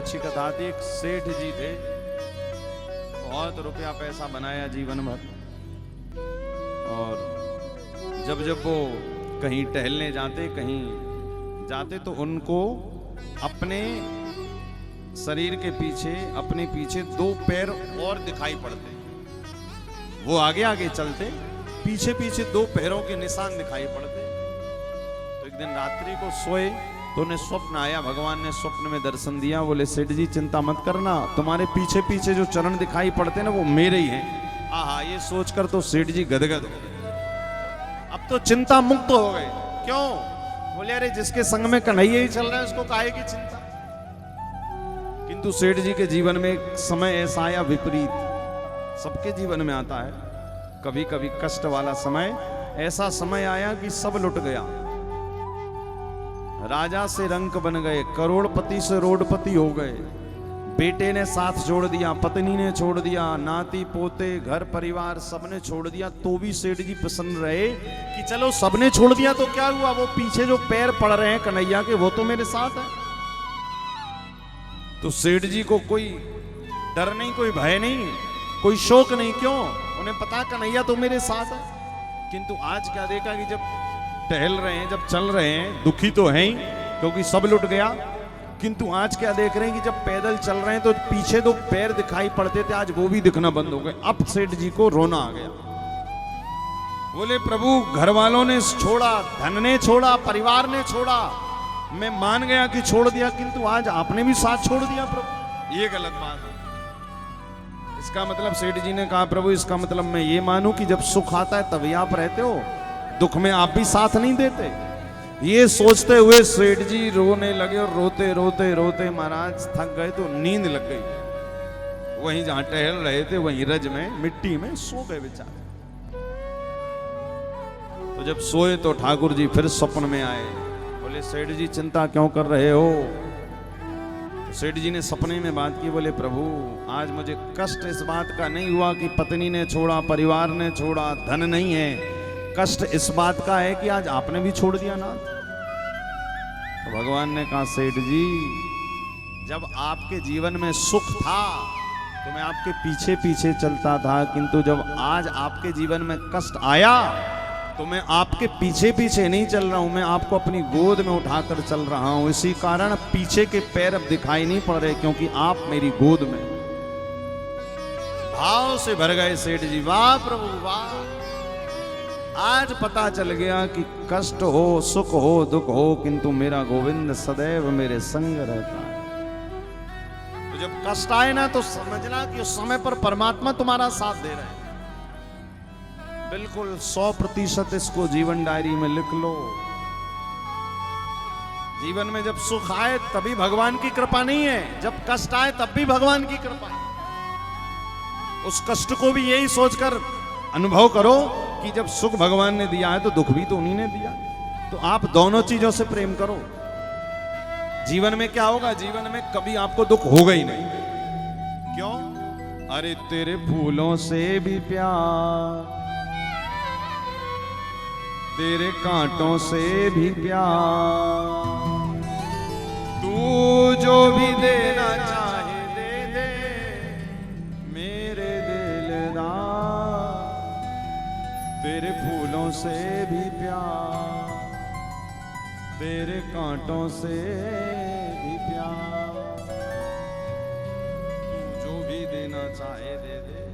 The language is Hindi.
अच्छी कथा थी। एक सेठ जी थे, बहुत रुपया पैसा बनाया जीवन भर, और जब जब वो कहीं टहलने जाते तो उनको अपने शरीर के पीछे, अपने पीछे दो पैर और दिखाई पड़ते। वो आगे आगे चलते, पीछे पीछे दो पैरों के निशान दिखाई पड़ते। तो एक दिन रात्रि को सोए तो उन्हें स्वप्न आया, भगवान ने स्वप्न में दर्शन दिया। बोले सेठ जी चिंता मत करना, तुम्हारे पीछे पीछे जो चरण दिखाई पड़ते ना वो मेरे ही हैं। आहा, ये सोचकर तो सेठ जी गदगद हो गए, अब तो चिंता मुक्त हो गए। क्यों? बोले अरे जिसके संग में कन्हैया ही चल रहा है उसको काहे की चिंता। किंतु सेठ जी के जीवन में एक समय ऐसा आया विपरीत, सबके जीवन में आता है कभी कभी कष्ट वाला समय। ऐसा समय आया कि सब लुट गया, राजा से रंक बन गए, करोड़पति से रोडपति हो गए, बेटे ने साथ छोड़ दिया, पत्नी ने छोड़ दिया, नाती पोते घर परिवार सबने छोड़ दिया। तो भी सेठ जी प्रसन्न रहे कि चलो सबने छोड़ दिया तो क्या हुआ, वो पीछे जो पैर पड़ रहे हैं कन्हैया के वो तो मेरे साथ है। तो सेठ जी को कोई डर नहीं, कोई भय नहीं, कोई शोक नहीं। क्यों? उन्हें पता कन्हैया तो मेरे साथ है। किंतु आज क्या देखा कि जब टहल रहे हैं, जब चल रहे हैं, दुखी तो हैं ही क्योंकि सब लुट गया। किंतु आज क्या देख रहे हैं कि जब पैदल चल रहे हैं तो पीछे दो पैर दिखाई पड़ते थे, आज वो भी दिखना बंद हो गए। अब सेठ जी को रोना आ गया। बोले प्रभु घर वालों ने छोड़ा, धन ने छोड़ा, परिवार ने छोड़ा, मैं मान गया कि छोड़ दिया, किंतु आज आपने भी साथ छोड़ दिया प्रभु, ये गलत बात है। इसका मतलब सेठ जी ने कहा प्रभु इसका मतलब मैं ये मानूं कि जब सुख आता है तभी आप रहते हो, दुख में आप भी साथ नहीं देते। ये सोचते हुए सेठ जी रोने लगे और रोते रोते रोते महाराज थक गए तो नींद लग गई। वहीं जहां टहल रहे थे वहीं रज में मिट्टी में सो गए बेचारे। तो जब सोए तो ठाकुर जी फिर स्वप्न में आए। बोले सेठ जी चिंता क्यों कर रहे हो? तो सेठ जी ने सपने में बात की। बोले प्रभु आज मुझे कष्ट इस बात का नहीं हुआ कि पत्नी ने छोड़ा, परिवार ने छोड़ा, धन नहीं है, कष्ट इस बात का है कि आज आपने भी छोड़ दिया ना। तो भगवान ने कहा सेठ जी जब आपके जीवन में सुख था तो मैं आपके पीछे पीछे चलता था, किंतु जब आज आपके जीवन में कष्ट आया तो मैं आपके पीछे पीछे नहीं चल रहा हूं, मैं आपको अपनी गोद में उठाकर चल रहा हूं। इसी कारण पीछे के पैर अब दिखाई नहीं पड़ रहे क्योंकि आप मेरी गोद में। भाव से भर गए सेठ जी, वाह प्रभु वाह। आज पता चल गया कि कष्ट हो, सुख हो, दुख हो, किंतु मेरा गोविंद सदैव मेरे संग रहता है। तो जब कष्ट आए ना तो समझना कि उस समय पर परमात्मा तुम्हारा साथ दे रहे हैं। बिल्कुल 100% इसको जीवन डायरी में लिख लो। जीवन में जब सुख आए तभी भगवान की कृपा नहीं है, जब कष्ट आए तब भी भगवान की कृपा। उस कष्ट को भी यही सोचकर अनुभव करो कि जब सुख भगवान ने दिया है तो दुख भी तो उन्हीं ने दिया। तो आप दोनों चीजों से प्रेम करो। जीवन में क्या होगा, जीवन में कभी आपको दुख होगा ही नहीं। क्यों? अरे तेरे फूलों से भी प्यार, तेरे कांटों से भी प्यार, तू जो भी देना चाहे दे दे मेरे दिलदार। तेरे फूलों से भी प्यार, तेरे कांटों से भी प्यार, तू जो भी देना चाहे दे दे